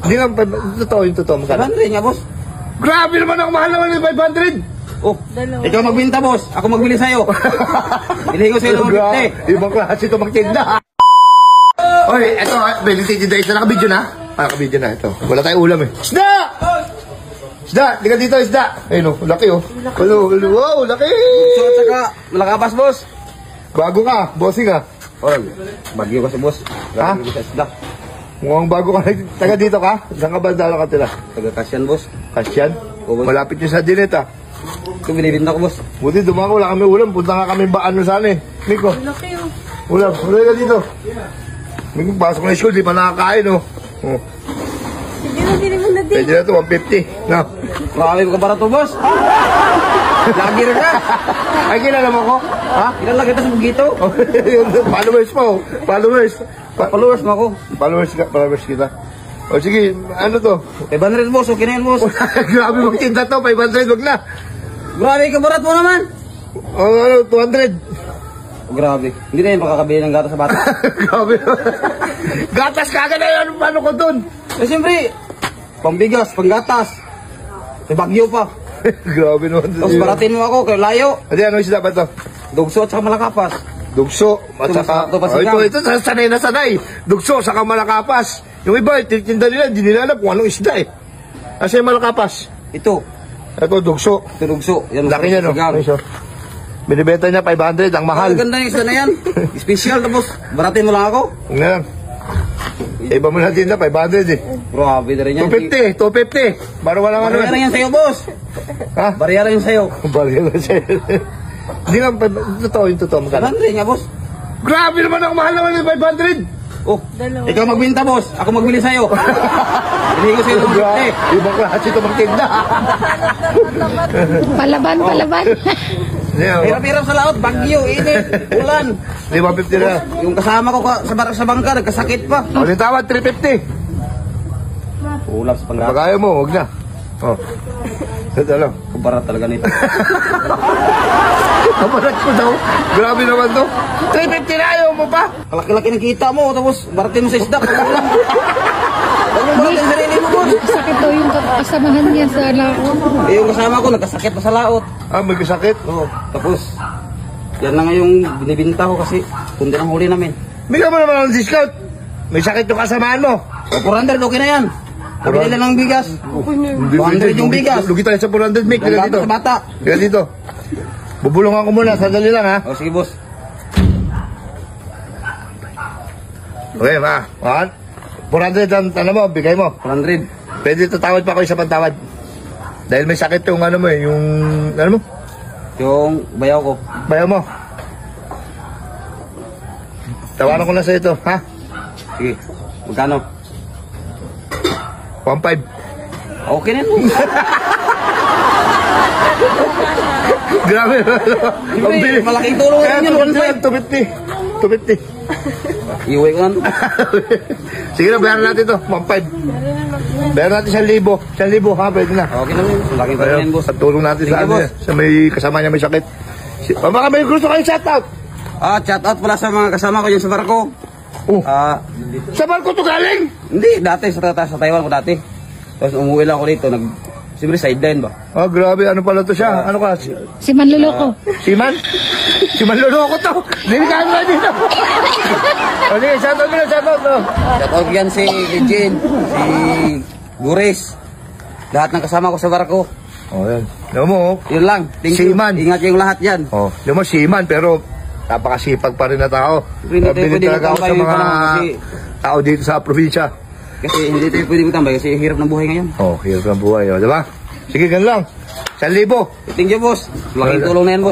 Hindi nga, totoo yung totoo. 500 nga, boss. Grabe naman ang mahal naman ng 500. Oh, ikaw magbinta, boss. Ako magbili sa'yo. Bilhin ko sa'yo ng 50. Ibang klase ito magtinda. Oy, eto, may nagtitinda isa. Nakabidyo na? Nakabidyo na, ito. Wala tayong ulam eh. Isda! Isda! Liga dito, isda! Ayun o, laki o. Wow, laki! So, at saka, malakabas, boss. Bago ka, bossing ka. Oh, bagyo kasi, boss. Ha? Bagyo sa isda. Mukhang bago ka. Taga dito ka? Saan ka ba dala ka tila? Taga Kasyan, boss. Kasyan? Oo, boss. Malapit yung sa dineta. Ito, binibinta ko, boss. Buti dumako, wala kami ulam. Punta nga kami baan sana eh. Miko. Laki oh. Ulam, ulam ka dito. Miko, pasok na school, di pa nakakain oh. Oh. Sige na, dili mo na din. Pwede na ito, 150. No. Marami ka para to, boss. Lagi rin ka. Ay, kilala mo ko? Ha? Kilala kita sa Bugito. Followers mo. Followers. Followers mo ako. Followers kita. O sige, ano to? 500, boss. Okay na yun, boss. Grabe magtinda to, 500, wag na. Grabe, kabarat mo naman. O ano, 200. Oh, grabe. Hindi na yun pakakabili ng gato sa bata. Grabe. Gatas kagad na yan, paano ko dun? Eh, siyempre, pambigas, panggatas. May bagyo pa. Grabe naman. Tapos baratin mo ako, kaya layo. Adi, ano isda ba to? Dugso at saka malakapas. Dugso, at saka, ito, sanay na sanay. Dugso, saka malakapas. Yung iba, titinda nila, hindi nila alam kung anong isda eh. Kasi malakapas. Ito. Ito, dugso. Ito dugso. Yan, laki niya, no? Binibenta niya 500, ang mahal. Ang ganda yung isda na yan. Special, tapos baratin mo lang ako. Huwag na lang. Iba mo natin na, 500 eh. Grabe na rin yan. 250. Para walang ano. Barya na yan sa'yo, boss. Ha? Barya na yan sa'yo. Barya na sa'yo. Hindi nga, totoo yung totoo. 500 nga, boss. Grabe naman ang mahal naman ng 500. Oh, ikaw magbinta, boss. Ako magbili sa'yo. Bilhin ko sa'yo ng 50. Ibang klase ito magtinda. Palaban, palaban. Hirap-hirap sa laot, bagyo, init, ulan. 550 na. Yung kasama ko sa bangka, nagkasakit pa. O, yung tawad, 350. Ulap sa panggatas. Pag ayaw mo, huwag na. Oh. Ito lang. Kubarat talaga nito. Kaparat ko daw. Grabe naman to. 350 na, ayaw mo pa. Kalaki-laki ng kita mo, tapos baratin mo sa isda. Huwag mo baratin sarili mo, boss. Sakit daw yung kasamahan niya sa laot. Eh, yung kasama ko, nagkasakit pa sa laot. Ah, may kasakit? Oo, tapos, yan na nga yung binibinta ko kasi kundi ang huli namin. Bigyan mo naman ng discount. May sakit yung kasamaan mo. O, 400, okay na yan. Kabili na lang ng bigas. 100 yung bigas. Lugi tayo sa 400, Mick. Liga dito. Sa bata. Liga dito. Bubulungan ko muna. Sandali lang, ha? O, sige, boss. Okay, ma. 400 ang ano mo, bigay mo. 400. Pwede tatawad pa ako isa pang tawad. Dahil may sakit yung ano mo eh, yung ano mo? Yung bayaw ko. Bayaw mo. Tawanan ko na sa ito, ha? Sige. Magkano? 1.5. Okay na yun. Grabe. Siyempre, malaking tulong Kaya rin yun. 250. 250. Iuwi ko na. Sige na, bayaran natin ito. 1.5. Bayaran natin 1,000. 1,000 ha, pwede na. Okay na yun. Malaking tulong yan, boss. At tulong natin sa Sige, ano boss. niya, sa may kasama niya may sakit. Baka may gusto kayo shoutout. Shout out pala sa mga kasama ko yun sa barko. Oh. Sa Sa barko to galing? Hindi, dati sa Taiwan ko dati. Tapos umuwi lang ako dito, siyempre sideline ba? Oh, grabe, ano pala to siya? Ano ka? Si Manluloko. Siman? Siman luloko to. Dinikaan mo dito. O sige, shoutout mo na, shoutout mo. Shout out yan si Jean, si Gures. Lahat ng kasama ko sa barko. Oh, yan. Alam mo, oh. Yun lang. Thank you. Seaman. Ingat yung lahat yan. Oh, alam mo, siman, pero napakasipag pa rin na tao. Hindi tayo Nabilit pwede talaga ako sa magtambay mga pa lang kasi- tao dito sa probinsya. Kasi hindi tayo pwede magtambay kasi hirap ng buhay ngayon. Oh, hirap ng buhay, oh, diba? Sige, ganun lang. 1,000. Thank you, boss. Malaking tulong na yan, boss.